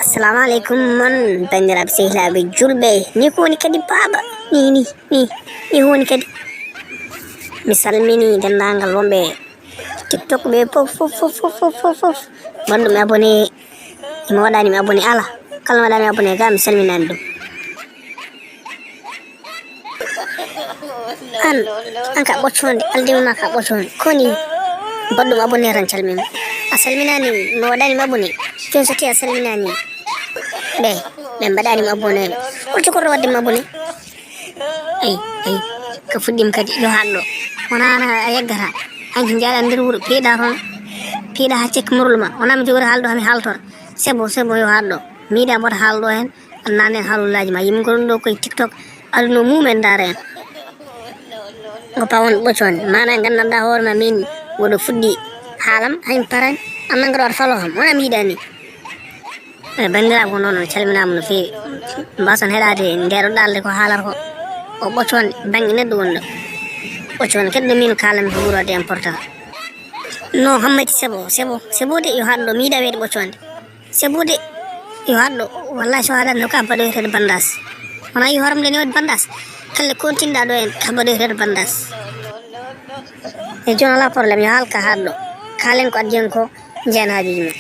assalamu alaikum man bandiraɓe sehilaɓe julɓe ni ko woni kadi baba ni woni kadi mi salmini dendagal wonɓe tiktok ɓe fof gonɗo mi abonné mi waɗani mi abonné ala kala waɗani mi abonné ga mi salminani ɗum an ka ɓocconde aldimima ka ɓocconde koni baɗɗum abonné tan calmina a salminani mi waɗani mi abonné joni so tawi a salminani ɓe mbaɗani mi abonné holto koto wadde mi abonné ayi ko fuɗɗima kadi yo haɗɗo wona a yeggata hanki jaaɗa nder wuuro piiɗa toon piiɗa ha cekki murol ma wona mi jogori haalɗo hami haaltora c'est bon yo haɗɗo mi yiɗa mbota haalɗo hen annani hen haalullaji ma yimɓe gonon ɗo koye tiktok aduna mumen dara en ko pawon ɓoccode mana gandanɗa hoore ma min woɗo fuɗɗi haalam haymi parani annan gaɗa waɗa falo kam wona mi yiɗani bandiraɓe ko noon calminama no fewi mbason heɗade ndeɗo ɗalde ko haalata ko o ɓoccode banggue neɗɗo woni ɗo ɓoccode kadi ɗo min kalami ko ɓuuri wadde important non hammati c'est bon de yo haɗɗo mi yiɗa weede ɓoccode c'est bon de yo haɗɗo wallahi so haɗani hoka baɗo wiyetede bandas wona yi horam ndeni waɗi bandas kalle continɗa ɗo en ka baɗo wiyetede bandas e joni ala probléme yo haalka haɗɗo kalen ko addi hen ko jeen hajuji men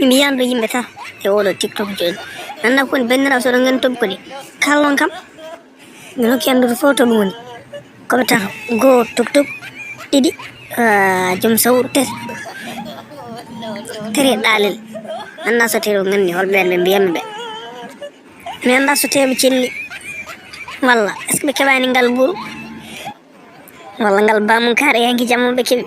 mi yiyanɗo yimɓe tan e oɗo tiktok joni anda ko woni bandiraɓe soɗo gandi toɓi kodi kallon kam mi hokki andude fof toɓe woni koɓe tato goho toktok ɗiɗi joom sawru tati ɗalel anda so tawi o gandi holɓe ɓe mbiyammi ɓe mi anda so tawi ɓe celli walla est ce que ɓe keɓani ngal ɓuuru walla ngal bamum kaare yanki jamma ɓe keeɓi